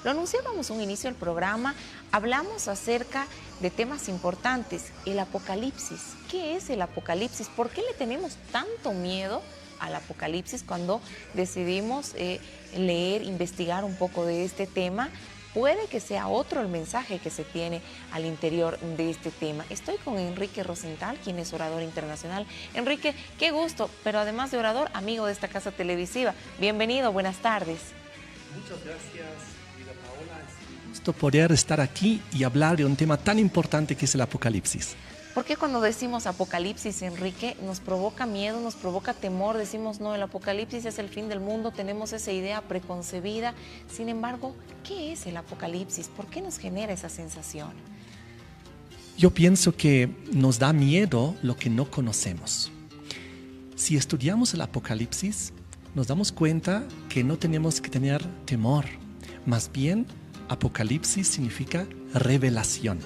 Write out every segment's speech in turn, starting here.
Lo anunciábamos un inicio del programa, hablamos acerca de temas importantes, el apocalipsis. ¿Qué es el apocalipsis? ¿Por qué le tenemos tanto miedo al apocalipsis cuando decidimos leer, investigar un poco de este tema? Puede que sea otro el mensaje que se tiene al interior de este tema. Estoy con Enrique Rosenthal, quien es orador internacional. Enrique, qué gusto, pero además de orador, amigo de esta casa televisiva. Bienvenido, buenas tardes. Muchas gracias, querida Paola. Es un gusto poder estar aquí y hablar de un tema tan importante que es el apocalipsis. ¿Por qué cuando decimos apocalipsis, Enrique, nos provoca miedo, nos provoca temor? Decimos, no, el apocalipsis es el fin del mundo, tenemos esa idea preconcebida. Sin embargo, ¿qué es el apocalipsis? ¿Por qué nos genera esa sensación? Yo pienso que nos da miedo lo que no conocemos. Si estudiamos el apocalipsis, nos damos cuenta que no tenemos que tener temor. Más bien, apocalipsis significa revelación.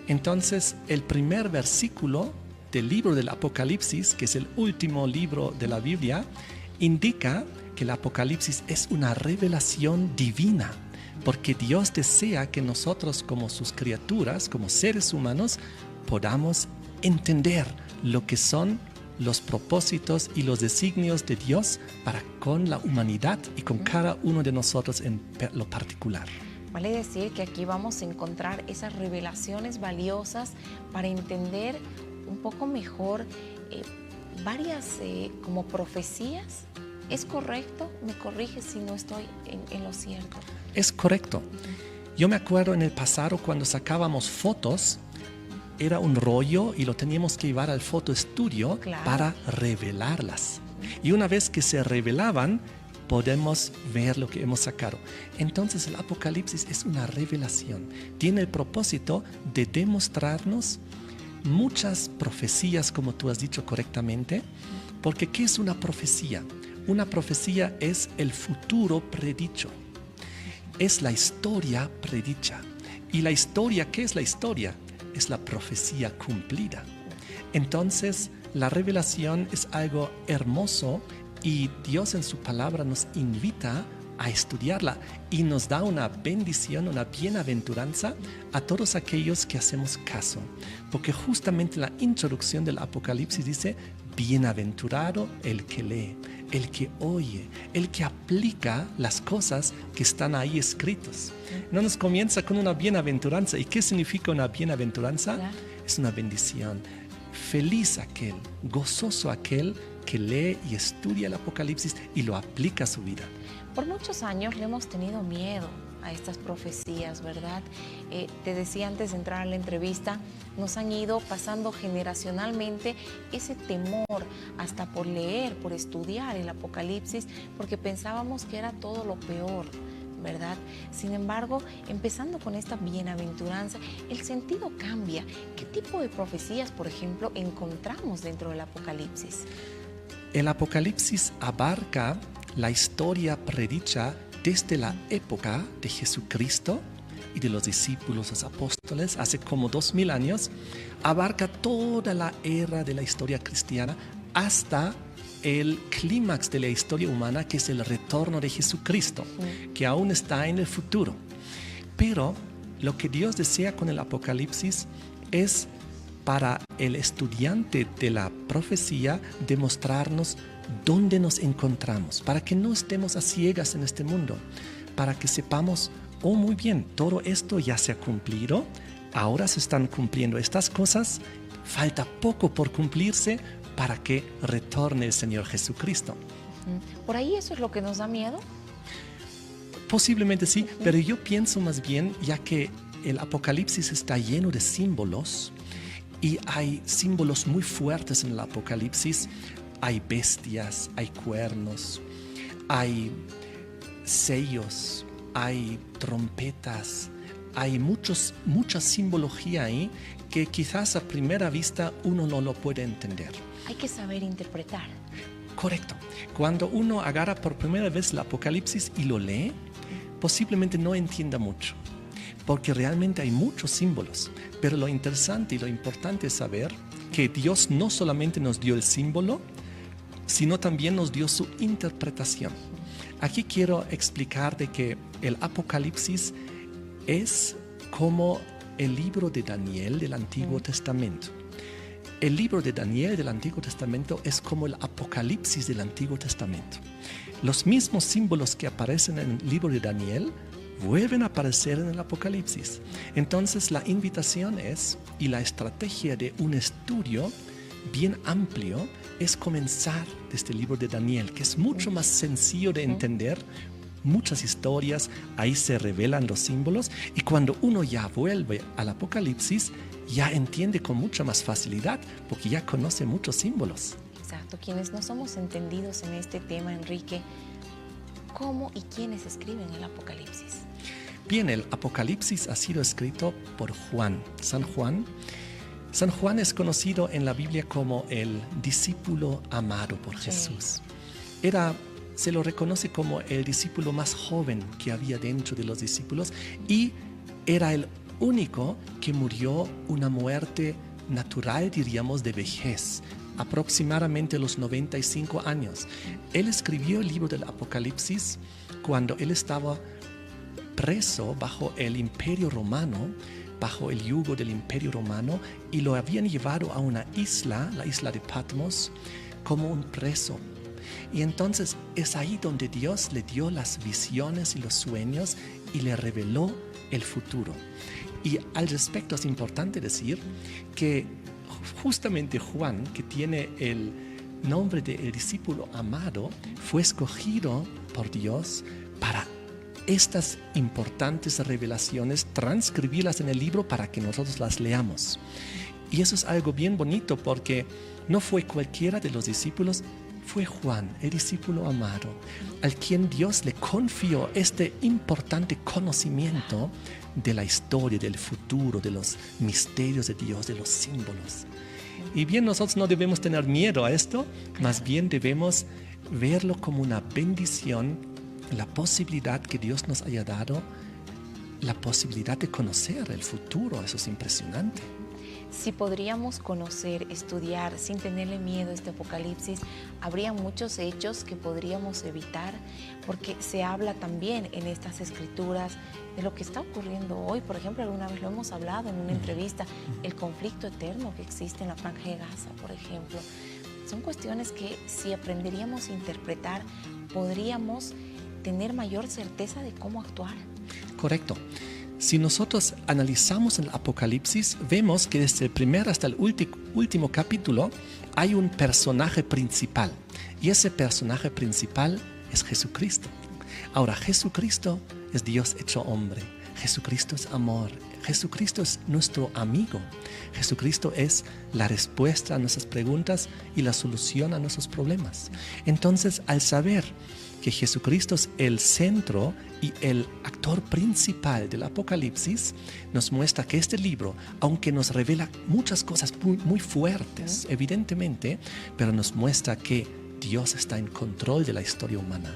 Entonces, el primer versículo del libro del Apocalipsis, que es el último libro de la Biblia, indica que el Apocalipsis es una revelación divina, porque Dios desea que nosotros como sus criaturas, como seres humanos, podamos entender lo que son los propósitos y los designios de Dios para con la humanidad y con cada uno de nosotros en lo particular. Vale decir que aquí vamos a encontrar esas revelaciones valiosas para entender un poco mejor varias como profecías. ¿Es correcto? ¿Me corrige si no estoy en lo cierto? Es correcto. Yo me acuerdo en el pasado cuando sacábamos fotos, era un rollo y lo teníamos que llevar al fotoestudio para revelarlas. Y una vez que se revelaban, podemos ver lo que hemos sacado. Entonces el Apocalipsis es una revelación. Tiene el propósito de demostrarnos muchas profecías, como tú has dicho correctamente, porque ¿qué es una profecía? Una profecía es el futuro predicho. Es la historia predicha. Y la historia, ¿qué es la historia? Es la profecía cumplida. Entonces, la revelación es algo hermoso y Dios en su palabra nos invita a estudiarla y nos da una bendición, una bienaventuranza a todos aquellos que hacemos caso. Porque justamente la introducción del Apocalipsis dice, bienaventurado el que lee, el que oye, el que aplica las cosas que están ahí escritas. No nos comienza con una bienaventuranza. ¿Y qué significa una bienaventuranza? Claro. Es una bendición. Feliz aquel, gozoso aquel que lee y estudia el Apocalipsis y lo aplica a su vida. Por muchos años le hemos tenido miedo a estas profecías, ¿verdad? Te decía antes de entrar a la entrevista, nos han ido pasando generacionalmente ese temor hasta por leer, por estudiar el Apocalipsis, porque pensábamos que era todo lo peor, ¿verdad? Sin embargo, empezando con esta bienaventuranza, el sentido cambia. ¿Qué tipo de profecías, por ejemplo, encontramos dentro del Apocalipsis? El Apocalipsis abarca la historia predicha desde la época de Jesucristo y de los discípulos, los apóstoles, hace como 2000 años, abarca toda la era de la historia cristiana hasta el clímax de la historia humana, que es el retorno de Jesucristo, que aún está en el futuro. Pero lo que Dios desea con el Apocalipsis es para el estudiante de la profecía demostrarnos dónde nos encontramos, para que no estemos a ciegas en este mundo, para que sepamos, oh muy bien, todo esto ya se ha cumplido, ahora se están cumpliendo estas cosas, falta poco por cumplirse para que retorne el Señor Jesucristo. ¿Por ahí eso es lo que nos da miedo? Posiblemente sí, pero yo pienso más bien, ya que el Apocalipsis está lleno de símbolos, y hay símbolos muy fuertes en el Apocalipsis. Hay bestias, hay cuernos, hay sellos, hay trompetas, hay mucha simbología ahí que quizás a primera vista uno no lo puede entender. Hay que saber interpretar. Correcto. Cuando uno agarra por primera vez el Apocalipsis y lo lee, posiblemente no entienda mucho, porque realmente hay muchos símbolos. Pero lo interesante y lo importante es saber que Dios no solamente nos dio el símbolo, sino también nos dio su interpretación. Aquí quiero explicar de que el Apocalipsis es como el libro de Daniel del Antiguo Testamento. El libro de Daniel del Antiguo Testamento es como el Apocalipsis del Antiguo Testamento. Los mismos símbolos que aparecen en el libro de Daniel vuelven a aparecer en el Apocalipsis. Entonces la invitación es, y la estrategia de un estudio bien amplio, es comenzar desde el libro de Daniel, que es mucho más sencillo de entender, muchas historias, ahí se revelan los símbolos, y cuando uno ya vuelve al Apocalipsis, ya entiende con mucha más facilidad, porque ya conoce muchos símbolos. Exacto, quienes no somos entendidos en este tema, Enrique, ¿cómo y quiénes escriben el Apocalipsis? Bien, el Apocalipsis ha sido escrito por Juan, San Juan. San Juan es conocido en la Biblia como el discípulo amado por Jesús. Se lo reconoce como el discípulo más joven que había dentro de los discípulos y era el único que murió una muerte natural, diríamos, de vejez, aproximadamente a los 95 años. Él escribió el libro del Apocalipsis cuando él estaba preso bajo el Imperio Romano, bajo el yugo del Imperio Romano, y lo habían llevado a una isla, la isla de Patmos, como un preso. Y entonces es ahí donde Dios le dio las visiones y los sueños y le reveló el futuro. Y al respecto es importante decir que justamente Juan, que tiene el nombre de el discípulo amado, fue escogido por Dios para estas importantes revelaciones, transcribirlas en el libro para que nosotros las leamos. Y eso es algo bien bonito porque no fue cualquiera de los discípulos, fue Juan, el discípulo amado, al quien Dios le confió este importante conocimiento de la historia, del futuro, de los misterios de Dios, de los símbolos. Y bien, nosotros no debemos tener miedo a esto, más bien debemos verlo como una bendición, la posibilidad que Dios nos haya dado, la posibilidad de conocer el futuro. Eso es impresionante. Si podríamos conocer, estudiar sin tenerle miedo a este Apocalipsis, habría muchos hechos que podríamos evitar, porque se habla también en estas escrituras de lo que está ocurriendo hoy. Por ejemplo, alguna vez lo hemos hablado en una entrevista, el conflicto eterno que existe en la Franja de Gaza, por ejemplo. Son cuestiones que si aprenderíamos a interpretar, podríamos tener mayor certeza de cómo actuar. Correcto. Si nosotros analizamos el Apocalipsis, vemos que desde el primer hasta el último capítulo hay un personaje principal. Y ese personaje principal es Jesucristo. Ahora, Jesucristo es Dios hecho hombre. Jesucristo es amor. Jesucristo es nuestro amigo. Jesucristo es la respuesta a nuestras preguntas y la solución a nuestros problemas. Entonces, al saber que Jesucristo es el centro y el actor principal del Apocalipsis, nos muestra que este libro, aunque nos revela muchas cosas muy fuertes, evidentemente, pero nos muestra que Dios está en control de la historia humana.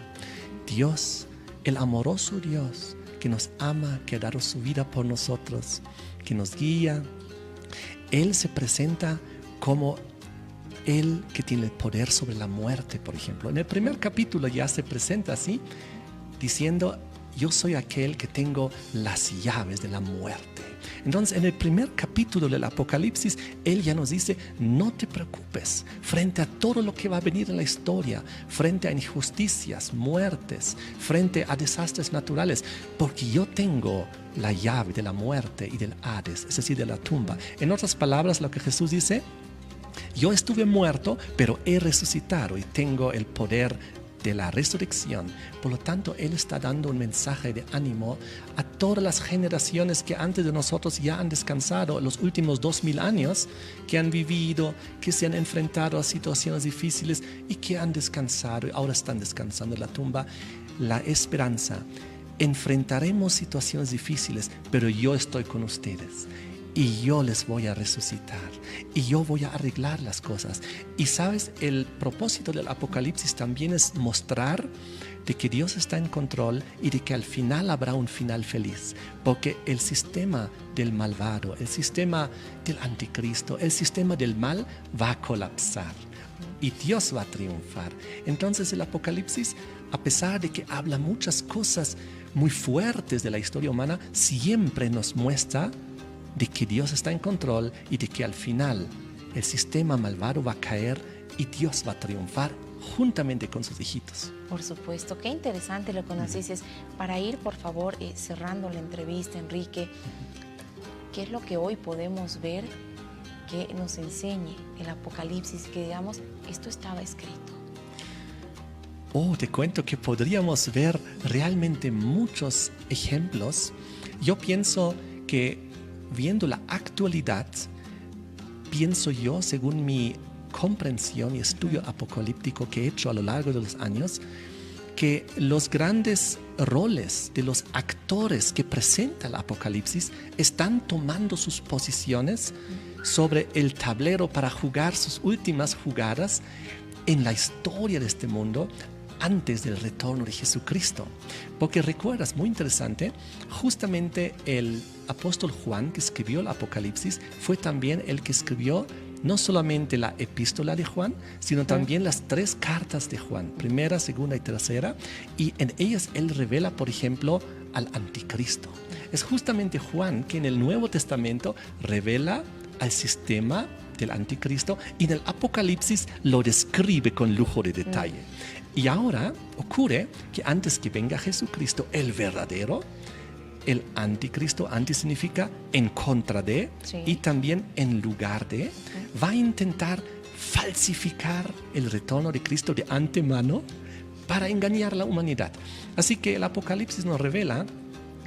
Dios, el amoroso Dios, que nos ama, que ha dado su vida por nosotros, que nos guía, Él se presenta como Él que tiene el poder sobre la muerte, por ejemplo. En el primer capítulo ya se presenta así, diciendo, yo soy aquel que tengo las llaves de la muerte. Entonces, en el primer capítulo del Apocalipsis, Él ya nos dice, no te preocupes frente a todo lo que va a venir en la historia, frente a injusticias, muertes, frente a desastres naturales, porque yo tengo la llave de la muerte y del Hades, es decir, de la tumba. En otras palabras, lo que Jesús dice, yo estuve muerto, pero he resucitado y tengo el poder de la resurrección. Por lo tanto, Él está dando un mensaje de ánimo a todas las generaciones que antes de nosotros ya han descansado los últimos 2000 años, que han vivido, que se han enfrentado a situaciones difíciles y que han descansado y ahora están descansando en la tumba. La esperanza. Enfrentaremos situaciones difíciles, pero yo estoy con ustedes. Y yo les voy a resucitar. Y yo voy a arreglar las cosas. Y sabes, el propósito del Apocalipsis también es mostrar de que Dios está en control y de que al final habrá un final feliz. Porque el sistema del malvado, el sistema del anticristo, el sistema del mal va a colapsar. Y Dios va a triunfar. Entonces el Apocalipsis a pesar de que habla muchas cosas muy fuertes de la historia humana, siempre nos muestra de que Dios está en control y de que al final el sistema malvado va a caer y Dios va a triunfar juntamente con sus hijitos. Por supuesto, qué interesante lo que nos dices. Para ir, por favor, cerrando la entrevista, Enrique, ¿qué es lo que hoy podemos ver que nos enseñe el Apocalipsis, que digamos, esto estaba escrito? Oh, te cuento que podríamos ver realmente muchos ejemplos. Yo pienso que viendo la actualidad, pienso yo, según mi comprensión y estudio apocalíptico que he hecho a lo largo de los años, que los grandes roles de los actores que presenta el Apocalipsis están tomando sus posiciones sobre el tablero para jugar sus últimas jugadas en la historia de este mundo antes del retorno de Jesucristo. Porque recuerdas, muy interesante, justamente el apóstol Juan, que escribió el Apocalipsis, fue también el que escribió no solamente la epístola de Juan, sino también las 3 cartas de Juan, primera, segunda y tercera, y en ellas él revela, por ejemplo, al anticristo. Es justamente Juan que en el Nuevo Testamento revela al sistema del anticristo y en el Apocalipsis lo describe con lujo de detalle. Y ahora ocurre que antes que venga Jesucristo, el verdadero, el anticristo, anti significa en contra de, y también en lugar de, va a intentar falsificar el retorno de Cristo de antemano para engañar a la humanidad. Así que el Apocalipsis nos revela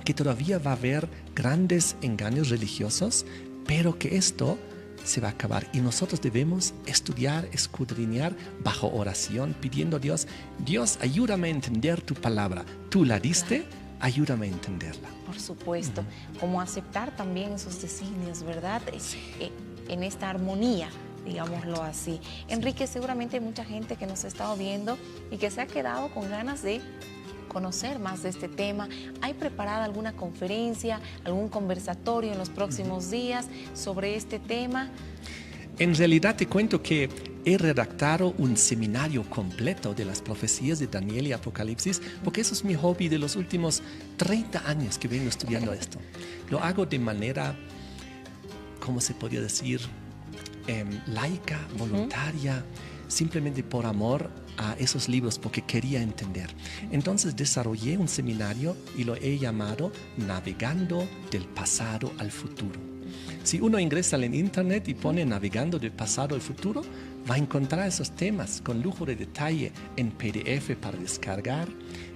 que todavía va a haber grandes engaños religiosos, pero que esto se va a acabar y nosotros debemos estudiar, escudriñar bajo oración, pidiendo a Dios, Dios, ayúdame a entender tu palabra. Tú la diste, ayúdame a entenderla. Por supuesto, como aceptar también esos designios, ¿verdad? Sí. En esta armonía, digámoslo así. Enrique, seguramente hay mucha gente que nos ha estado viendo y que se ha quedado con ganas de conocer más de este tema. ¿Hay preparada alguna conferencia, algún conversatorio en los próximos días sobre este tema? En realidad te cuento que he redactado un seminario completo de las profecías de Daniel y Apocalipsis, porque eso es mi hobby de los últimos 30 años que vengo estudiando esto. Lo hago de manera, ¿cómo se podría decir? Laica, voluntaria, simplemente por amor a esos libros, porque quería entender. Entonces desarrollé un seminario y lo he llamado Navegando del pasado al futuro. Si uno ingresa en internet y pone Navegando del pasado al futuro, va a encontrar esos temas con lujo de detalle en PDF para descargar.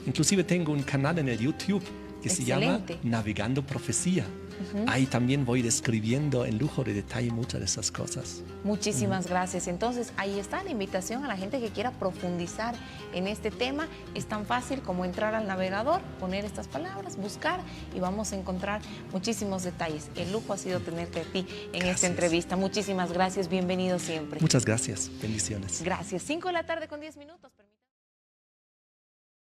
Inclusive tengo un canal en el YouTube que se llama Navegando Profecía. Ahí también voy describiendo en lujo de detalle muchas de esas cosas. Muchísimas gracias. Entonces, ahí está la invitación a la gente que quiera profundizar en este tema. Es tan fácil como entrar al navegador, poner estas palabras, buscar y vamos a encontrar muchísimos detalles. El lujo ha sido tenerte a ti en esta entrevista. Muchísimas gracias. Bienvenido siempre. Muchas gracias. Bendiciones. Gracias. 5 de la tarde con 10 minutos.